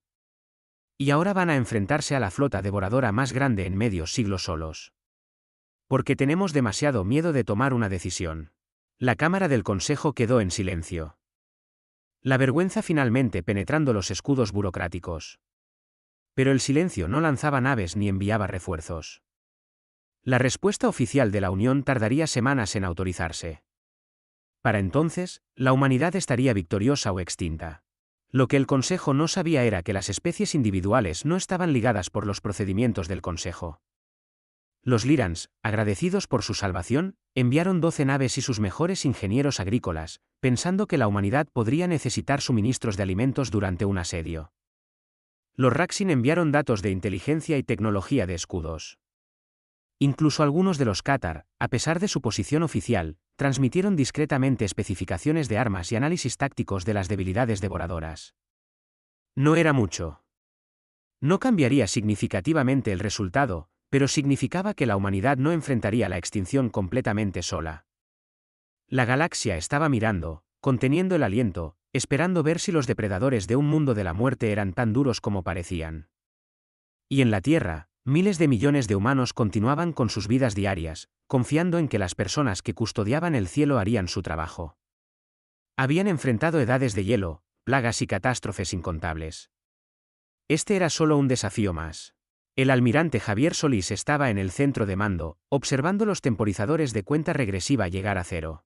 Y ahora van a enfrentarse a la flota devoradora más grande en medio siglo solos. Porque tenemos demasiado miedo de tomar una decisión. La Cámara del Consejo quedó en silencio. La vergüenza finalmente penetrando los escudos burocráticos. Pero el silencio no lanzaba naves ni enviaba refuerzos. La respuesta oficial de la Unión tardaría semanas en autorizarse. Para entonces, la humanidad estaría victoriosa o extinta. Lo que el Consejo no sabía era que las especies individuales no estaban ligadas por los procedimientos del Consejo. Los Lyrans, agradecidos por su salvación, enviaron 12 naves y sus mejores ingenieros agrícolas, pensando que la humanidad podría necesitar suministros de alimentos durante un asedio. Los Raxin enviaron datos de inteligencia y tecnología de escudos. Incluso algunos de los Catar, a pesar de su posición oficial, transmitieron discretamente especificaciones de armas y análisis tácticos de las debilidades devoradoras. No era mucho. No cambiaría significativamente el resultado, pero significaba que la humanidad no enfrentaría la extinción completamente sola. La galaxia estaba mirando, conteniendo el aliento, esperando ver si los depredadores de un mundo de la muerte eran tan duros como parecían. Y en la Tierra, miles de millones de humanos continuaban con sus vidas diarias, confiando en que las personas que custodiaban el cielo harían su trabajo. Habían enfrentado edades de hielo, plagas y catástrofes incontables. Este era solo un desafío más. El almirante Javier Solís estaba en el centro de mando, observando los temporizadores de cuenta regresiva llegar a cero.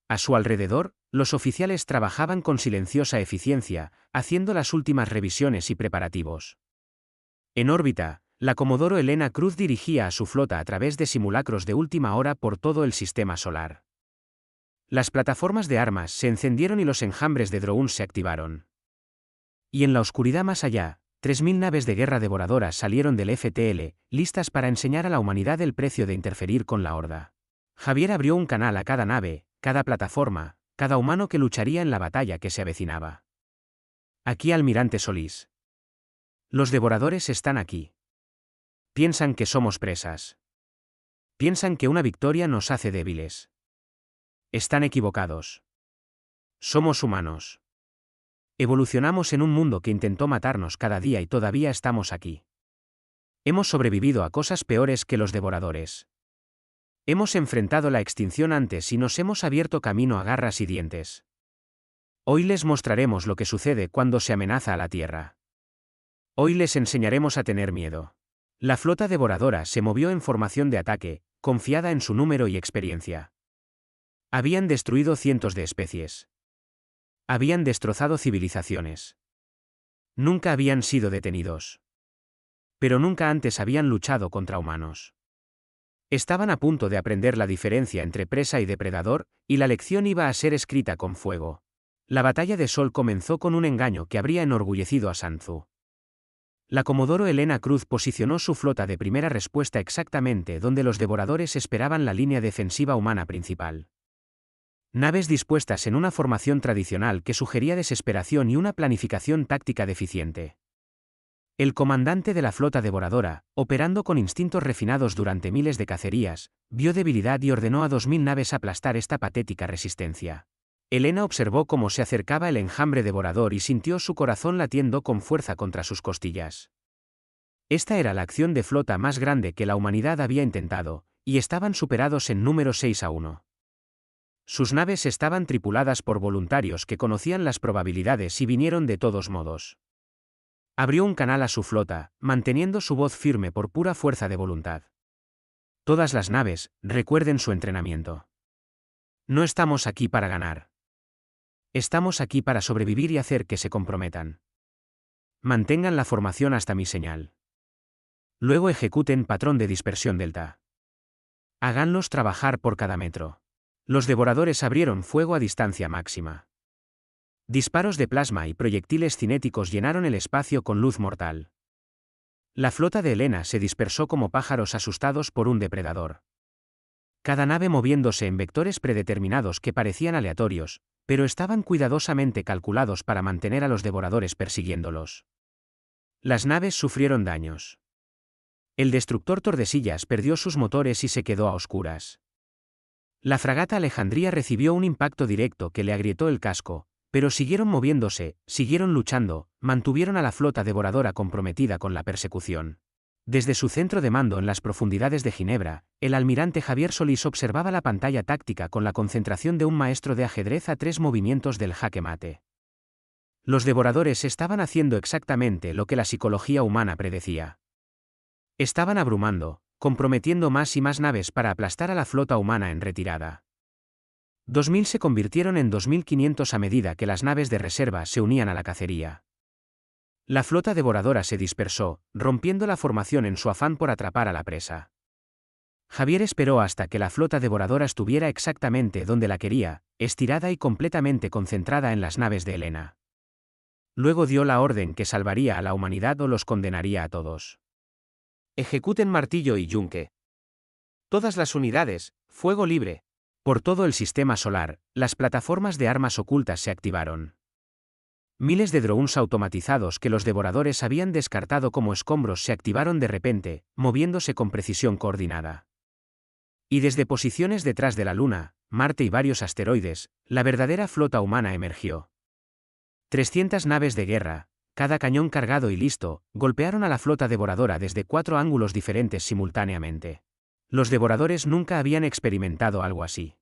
A su alrededor, los oficiales trabajaban con silenciosa eficiencia, haciendo las últimas revisiones y preparativos. En órbita, la Comodoro Elena Cruz dirigía a su flota a través de simulacros de última hora por todo el sistema solar. Las plataformas de armas se encendieron y los enjambres de drones se activaron. Y en la oscuridad más allá, 3.000 naves de guerra devoradoras salieron del FTL, listas para enseñar a la humanidad el precio de interferir con la Horda. Javier abrió un canal a cada nave, cada plataforma, cada humano que lucharía en la batalla que se avecinaba. Aquí almirante Solís. Los devoradores están aquí. Piensan que somos presas. Piensan que una victoria nos hace débiles. Están equivocados. Somos humanos. Evolucionamos en un mundo que intentó matarnos cada día y todavía estamos aquí. Hemos sobrevivido a cosas peores que los devoradores. Hemos enfrentado la extinción antes y nos hemos abierto camino a garras y dientes. Hoy les mostraremos lo que sucede cuando se amenaza a la Tierra. Hoy les enseñaremos a tener miedo. La flota devoradora se movió en formación de ataque, confiada en su número y experiencia. Habían destruido cientos de especies. Habían destrozado civilizaciones. Nunca habían sido detenidos. Pero nunca antes habían luchado contra humanos. Estaban a punto de aprender la diferencia entre presa y depredador, y la lección iba a ser escrita con fuego. La batalla de Sol comenzó con un engaño que habría enorgullecido a Sanzu. La Comodoro Elena Cruz posicionó su flota de primera respuesta exactamente donde los devoradores esperaban la línea defensiva humana principal. Naves dispuestas en una formación tradicional que sugería desesperación y una planificación táctica deficiente. El comandante de la flota devoradora, operando con instintos refinados durante miles de cacerías, vio debilidad y ordenó a 2.000 naves aplastar esta patética resistencia. Elena observó cómo se acercaba el enjambre devorador y sintió su corazón latiendo con fuerza contra sus costillas. Esta era la acción de flota más grande que la humanidad había intentado, y estaban superados en número 6-1. Sus naves estaban tripuladas por voluntarios que conocían las probabilidades y vinieron de todos modos. Abrió un canal a su flota, manteniendo su voz firme por pura fuerza de voluntad. Todas las naves, recuerden su entrenamiento. No estamos aquí para ganar. Estamos aquí para sobrevivir y hacer que se comprometan. Mantengan la formación hasta mi señal. Luego ejecuten patrón de dispersión delta. Háganlos trabajar por cada metro. Los devoradores abrieron fuego a distancia máxima. Disparos de plasma y proyectiles cinéticos llenaron el espacio con luz mortal. La flota de Helena se dispersó como pájaros asustados por un depredador. Cada nave moviéndose en vectores predeterminados que parecían aleatorios, pero estaban cuidadosamente calculados para mantener a los devoradores persiguiéndolos. Las naves sufrieron daños. El destructor Tordesillas perdió sus motores y se quedó a oscuras. La fragata Alejandría recibió un impacto directo que le agrietó el casco, pero siguieron moviéndose, siguieron luchando, mantuvieron a la flota devoradora comprometida con la persecución. Desde su centro de mando en las profundidades de Ginebra, el almirante Javier Solís observaba la pantalla táctica con la concentración de un maestro de ajedrez a 3 movimientos del jaque mate. Los devoradores estaban haciendo exactamente lo que la psicología humana predecía. Estaban abrumando, comprometiendo más y más naves para aplastar a la flota humana en retirada. 2000 se convirtieron en 2500 a medida que las naves de reserva se unían a la cacería. La flota devoradora se dispersó, rompiendo la formación en su afán por atrapar a la presa. Javier esperó hasta que la flota devoradora estuviera exactamente donde la quería, estirada y completamente concentrada en las naves de Helena. Luego dio la orden que salvaría a la humanidad o los condenaría a todos. Ejecuten martillo y yunque. Todas las unidades, fuego libre. Por todo el sistema solar, las plataformas de armas ocultas se activaron. Miles de drones automatizados que los devoradores habían descartado como escombros se activaron de repente, moviéndose con precisión coordinada. Y desde posiciones detrás de la Luna, Marte y varios asteroides, la verdadera flota humana emergió. 300 naves de guerra, cada cañón cargado y listo, golpearon a la flota devoradora desde 4 ángulos diferentes simultáneamente. Los devoradores nunca habían experimentado algo así.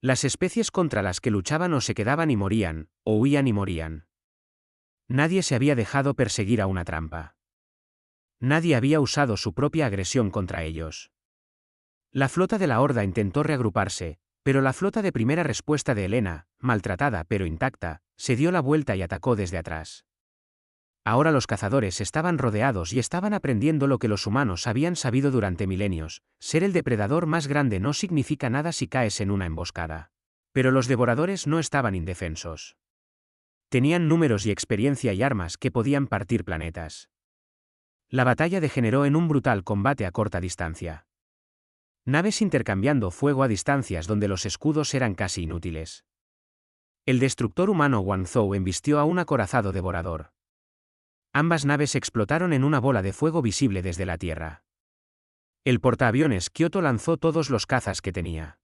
Las especies contra las que luchaban o se quedaban y morían, o huían y morían. Nadie se había dejado perseguir a una trampa. Nadie había usado su propia agresión contra ellos. La flota de la Horda intentó reagruparse, pero la flota de primera respuesta de Helena, maltratada pero intacta, se dio la vuelta y atacó desde atrás. Ahora los cazadores estaban rodeados y estaban aprendiendo lo que los humanos habían sabido durante milenios: ser el depredador más grande no significa nada si caes en una emboscada. Pero los devoradores no estaban indefensos. Tenían números y experiencia y armas que podían partir planetas. La batalla degeneró en un brutal combate a corta distancia. Naves intercambiando fuego a distancias donde los escudos eran casi inútiles. El destructor humano Guangzhou embistió a un acorazado devorador. Ambas naves explotaron en una bola de fuego visible desde la Tierra. El portaaviones Kyoto lanzó todos los cazas que tenía.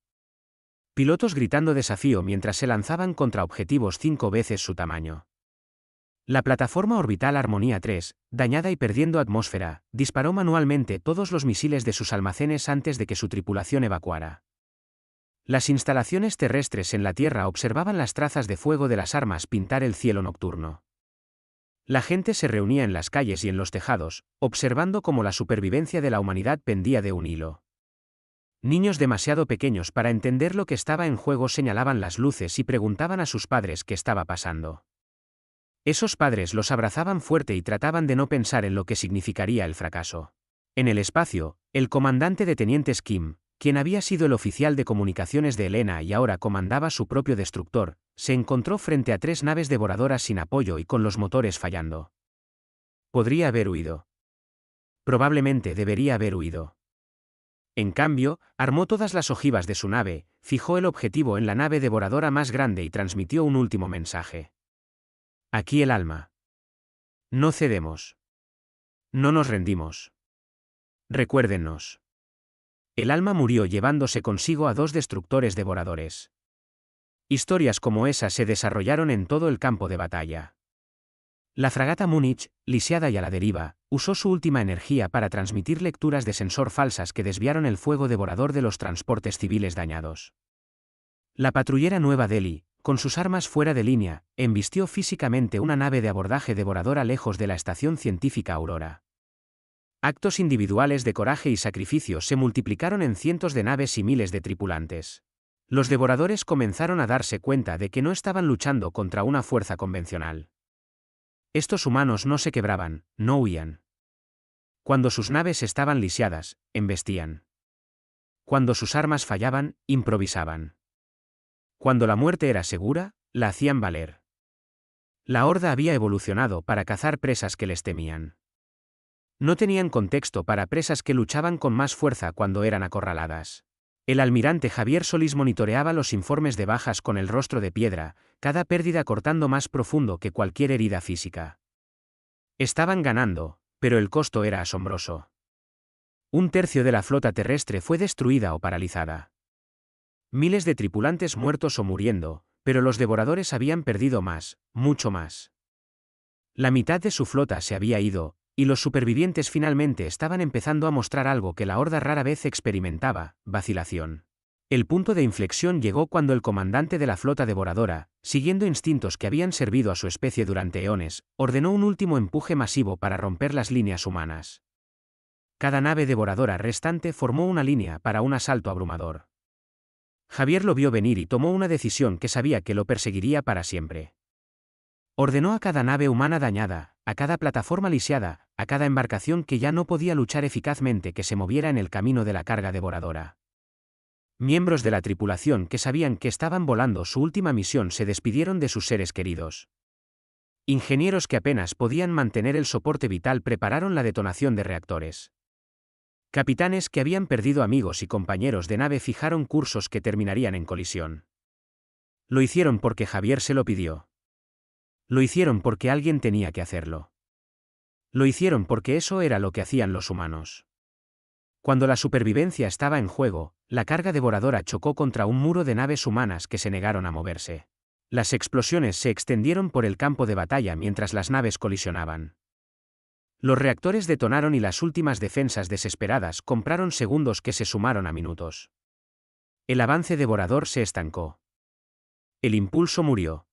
Pilotos gritando desafío mientras se lanzaban contra objetivos 5 veces su tamaño. La plataforma orbital Armonía 3, dañada y perdiendo atmósfera, disparó manualmente todos los misiles de sus almacenes antes de que su tripulación evacuara. Las instalaciones terrestres en la Tierra observaban las trazas de fuego de las armas pintar el cielo nocturno. La gente se reunía en las calles y en los tejados, observando cómo la supervivencia de la humanidad pendía de un hilo. Niños demasiado pequeños para entender lo que estaba en juego señalaban las luces y preguntaban a sus padres qué estaba pasando. Esos padres los abrazaban fuerte y trataban de no pensar en lo que significaría el fracaso. En el espacio, el comandante de tenientes Kim, quien había sido el oficial de comunicaciones de Helena y ahora comandaba su propio destructor, se encontró frente a 3 naves devoradoras sin apoyo y con los motores fallando. Podría haber huido. Probablemente debería haber huido. En cambio, armó todas las ojivas de su nave, fijó el objetivo en la nave devoradora más grande y transmitió un último mensaje. Aquí el alma. No cedemos. No nos rendimos. Recuérdennos. El alma murió llevándose consigo a 2 destructores devoradores. Historias como esa se desarrollaron en todo el campo de batalla. La fragata Múnich, lisiada y a la deriva, usó su última energía para transmitir lecturas de sensor falsas que desviaron el fuego devorador de los transportes civiles dañados. La patrullera Nueva Delhi, con sus armas fuera de línea, embistió físicamente una nave de abordaje devoradora lejos de la estación científica Aurora. Actos individuales de coraje y sacrificio se multiplicaron en cientos de naves y miles de tripulantes. Los devoradores comenzaron a darse cuenta de que no estaban luchando contra una fuerza convencional. Estos humanos no se quebraban, no huían. Cuando sus naves estaban lisiadas, embestían. Cuando sus armas fallaban, improvisaban. Cuando la muerte era segura, la hacían valer. La Horda había evolucionado para cazar presas que les temían. No tenían contexto para presas que luchaban con más fuerza cuando eran acorraladas. El almirante Javier Solís monitoreaba los informes de bajas con el rostro de piedra, cada pérdida cortando más profundo que cualquier herida física. Estaban ganando, pero el costo era asombroso. Un tercio de la flota terrestre fue destruida o paralizada. Miles de tripulantes muertos o muriendo, pero los devoradores habían perdido más, mucho más. La mitad de su flota se había ido, y los supervivientes finalmente estaban empezando a mostrar algo que la Horda rara vez experimentaba: vacilación. El punto de inflexión llegó cuando el comandante de la flota devoradora, siguiendo instintos que habían servido a su especie durante eones, ordenó un último empuje masivo para romper las líneas humanas. Cada nave devoradora restante formó una línea para un asalto abrumador. Javier lo vio venir y tomó una decisión que sabía que lo perseguiría para siempre. Ordenó a cada nave humana dañada, a cada plataforma lisiada, a cada embarcación que ya no podía luchar eficazmente que se moviera en el camino de la carga devoradora. Miembros de la tripulación que sabían que estaban volando su última misión se despidieron de sus seres queridos. Ingenieros que apenas podían mantener el soporte vital prepararon la detonación de reactores. Capitanes que habían perdido amigos y compañeros de nave fijaron cursos que terminarían en colisión. Lo hicieron porque Javier se lo pidió. Lo hicieron porque alguien tenía que hacerlo. Lo hicieron porque eso era lo que hacían los humanos. Cuando la supervivencia estaba en juego, la carga devoradora chocó contra un muro de naves humanas que se negaron a moverse. Las explosiones se extendieron por el campo de batalla mientras las naves colisionaban. Los reactores detonaron y las últimas defensas desesperadas compraron segundos que se sumaron a minutos. El avance devorador se estancó. El impulso murió.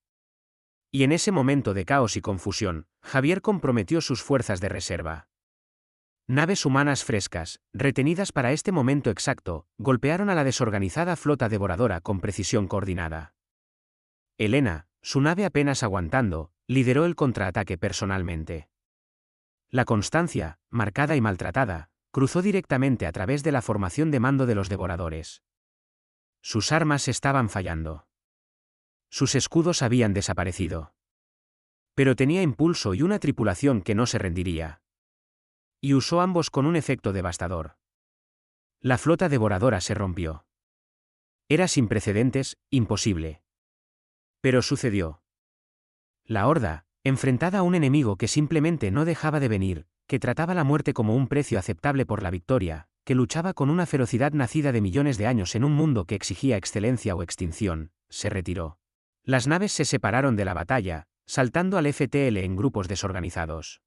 Y en ese momento de caos y confusión, Javier comprometió sus fuerzas de reserva. Naves humanas frescas, retenidas para este momento exacto, golpearon a la desorganizada flota devoradora con precisión coordinada. Elena, su nave apenas aguantando, lideró el contraataque personalmente. La Constancia, marcada y maltratada, cruzó directamente a través de la formación de mando de los devoradores. Sus armas estaban fallando. Sus escudos habían desaparecido. Pero tenía impulso y una tripulación que no se rendiría. Y usó ambos con un efecto devastador. La flota devoradora se rompió. Era sin precedentes, imposible. Pero sucedió. La Horda, enfrentada a un enemigo que simplemente no dejaba de venir, que trataba la muerte como un precio aceptable por la victoria, que luchaba con una ferocidad nacida de millones de años en un mundo que exigía excelencia o extinción, se retiró. Las naves se separaron de la batalla, saltando al FTL en grupos desorganizados.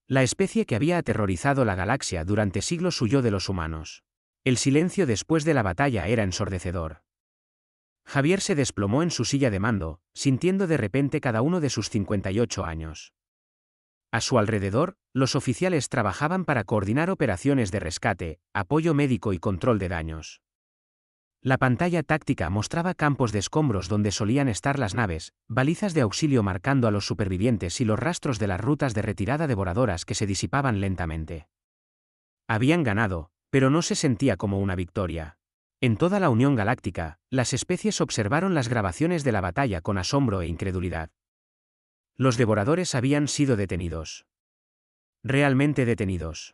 La especie que había aterrorizado la galaxia durante siglos huyó de los humanos. El silencio después de la batalla era ensordecedor. Javier se desplomó en su silla de mando, sintiendo de repente cada uno de sus 58 años. A su alrededor, los oficiales trabajaban para coordinar operaciones de rescate, apoyo médico y control de daños. La pantalla táctica mostraba campos de escombros donde solían estar las naves, balizas de auxilio marcando a los supervivientes y los rastros de las rutas de retirada devoradoras que se disipaban lentamente. Habían ganado, pero no se sentía como una victoria. En toda la Unión Galáctica, las especies observaron las grabaciones de la batalla con asombro e incredulidad. Los devoradores habían sido detenidos. Realmente detenidos.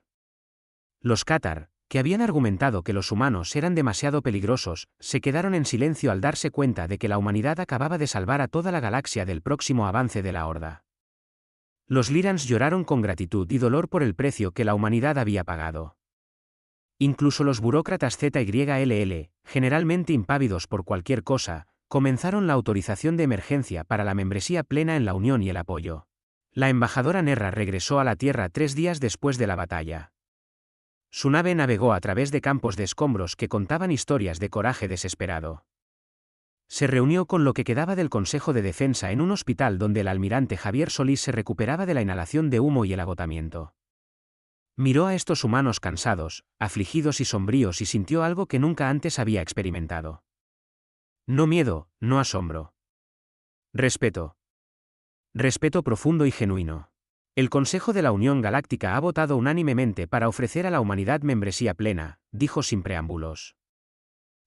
Los Catar, que habían argumentado que los humanos eran demasiado peligrosos, se quedaron en silencio al darse cuenta de que la humanidad acababa de salvar a toda la galaxia del próximo avance de la Horda. Los Lyrans lloraron con gratitud y dolor por el precio que la humanidad había pagado. Incluso los burócratas ZYLL, generalmente impávidos por cualquier cosa, comenzaron la autorización de emergencia para la membresía plena en la Unión y el apoyo. La embajadora Nerra regresó a la Tierra 3 días después de la batalla. Su nave navegó a través de campos de escombros que contaban historias de coraje desesperado. Se reunió con lo que quedaba del Consejo de Defensa en un hospital donde el almirante Javier Solís se recuperaba de la inhalación de humo y el agotamiento. Miró a estos humanos cansados, afligidos y sombríos y sintió algo que nunca antes había experimentado. No miedo, no asombro. Respeto. Respeto profundo y genuino. El Consejo de la Unión Galáctica ha votado unánimemente para ofrecer a la humanidad membresía plena, dijo sin preámbulos.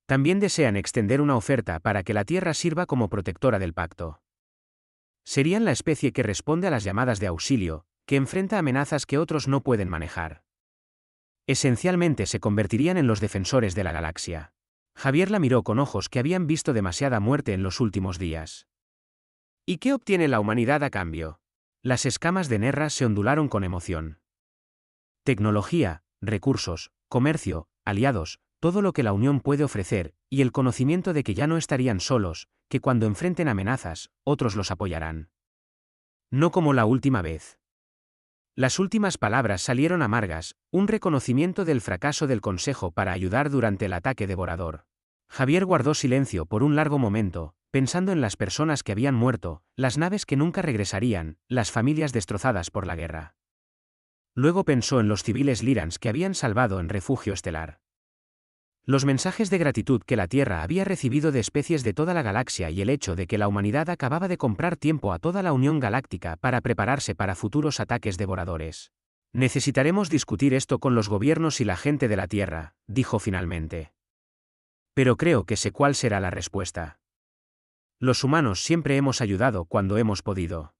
También desean extender una oferta para que la Tierra sirva como protectora del pacto. Serían la especie que responde a las llamadas de auxilio, que enfrenta amenazas que otros no pueden manejar. Esencialmente se convertirían en los defensores de la galaxia. Javier la miró con ojos que habían visto demasiada muerte en los últimos días. ¿Y qué obtiene la humanidad a cambio? Las escamas de Nerra se ondularon con emoción. Tecnología, recursos, comercio, aliados, todo lo que la Unión puede ofrecer, y el conocimiento de que ya no estarían solos, que cuando enfrenten amenazas, otros los apoyarán. No como la última vez. Las últimas palabras salieron amargas, un reconocimiento del fracaso del Consejo para ayudar durante el ataque devorador. Javier guardó silencio por un largo momento, pensando en las personas que habían muerto, las naves que nunca regresarían, las familias destrozadas por la guerra. Luego pensó en los civiles Lyrans que habían salvado en Refugio Estelar. Los mensajes de gratitud que la Tierra había recibido de especies de toda la galaxia y el hecho de que la humanidad acababa de comprar tiempo a toda la Unión Galáctica para prepararse para futuros ataques devoradores. Necesitaremos discutir esto con los gobiernos y la gente de la Tierra, dijo finalmente. Pero creo que sé cuál será la respuesta. Los humanos siempre hemos ayudado cuando hemos podido.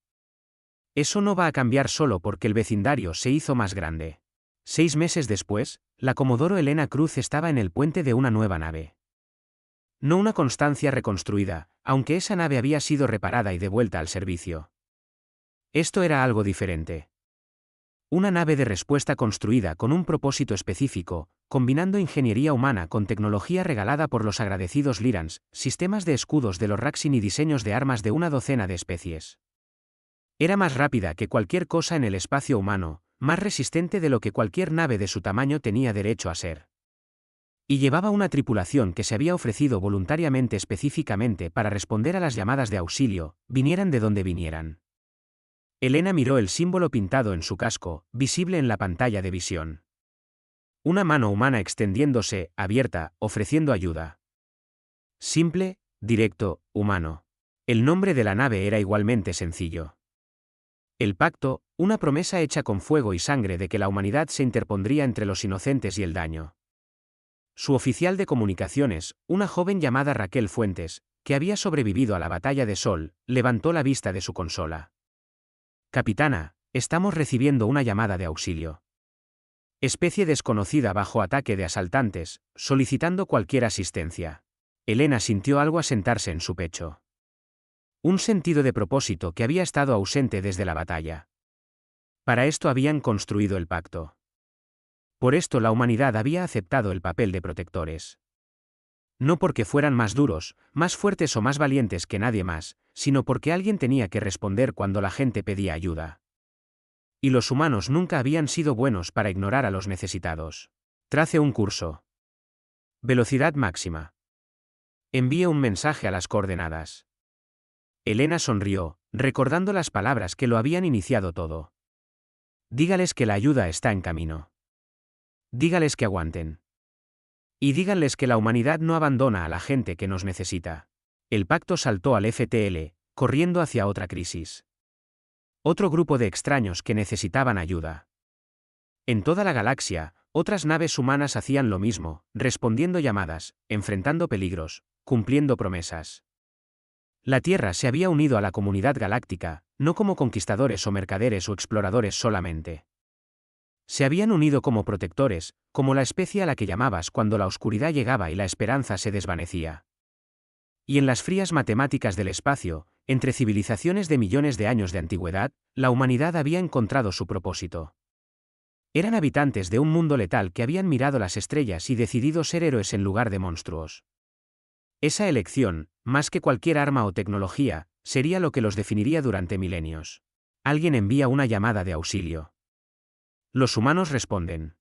Eso no va a cambiar solo porque el vecindario se hizo más grande. 6 meses después, la Comodoro Elena Cruz estaba en el puente de una nueva nave. No una Constancia reconstruida, aunque esa nave había sido reparada y devuelta al servicio. Esto era algo diferente. Una nave de respuesta construida con un propósito específico, combinando ingeniería humana con tecnología regalada por los agradecidos Lyrans, sistemas de escudos de los Raxin y diseños de armas de una docena de especies. Era más rápida que cualquier cosa en el espacio humano, más resistente de lo que cualquier nave de su tamaño tenía derecho a ser. Y llevaba una tripulación que se había ofrecido voluntariamente específicamente para responder a las llamadas de auxilio, vinieran de donde vinieran. Elena miró el símbolo pintado en su casco, visible en la pantalla de visión. Una mano humana extendiéndose, abierta, ofreciendo ayuda. Simple, directo, humano. El nombre de la nave era igualmente sencillo. El pacto, una promesa hecha con fuego y sangre de que la humanidad se interpondría entre los inocentes y el daño. Su oficial de comunicaciones, una joven llamada Raquel Fuentes, que había sobrevivido a la batalla de Sol, levantó la vista de su consola. Capitana, estamos recibiendo una llamada de auxilio. Especie desconocida bajo ataque de asaltantes, solicitando cualquier asistencia. Elena sintió algo asentarse en su pecho. Un sentido de propósito que había estado ausente desde la batalla. Para esto habían construido el pacto. Por esto la humanidad había aceptado el papel de protectores. No porque fueran más duros, más fuertes o más valientes que nadie más, sino porque alguien tenía que responder cuando la gente pedía ayuda. Y los humanos nunca habían sido buenos para ignorar a los necesitados. Trace un curso. Velocidad máxima. Envíe un mensaje a las coordenadas. Elena sonrió, recordando las palabras que lo habían iniciado todo. Dígales que la ayuda está en camino. Dígales que aguanten. Y díganles que la humanidad no abandona a la gente que nos necesita. El pacto saltó al FTL, corriendo hacia otra crisis. Otro grupo de extraños que necesitaban ayuda. En toda la galaxia, otras naves humanas hacían lo mismo, respondiendo llamadas, enfrentando peligros, cumpliendo promesas. La Tierra se había unido a la comunidad galáctica, no como conquistadores o mercaderes o exploradores solamente. Se habían unido como protectores, como la especie a la que llamabas cuando la oscuridad llegaba y la esperanza se desvanecía. Y en las frías matemáticas del espacio, entre civilizaciones de millones de años de antigüedad, la humanidad había encontrado su propósito. Eran habitantes de un mundo letal que habían mirado las estrellas y decidido ser héroes en lugar de monstruos. Esa elección, más que cualquier arma o tecnología, sería lo que los definiría durante milenios. Alguien envía una llamada de auxilio. Los humanos responden.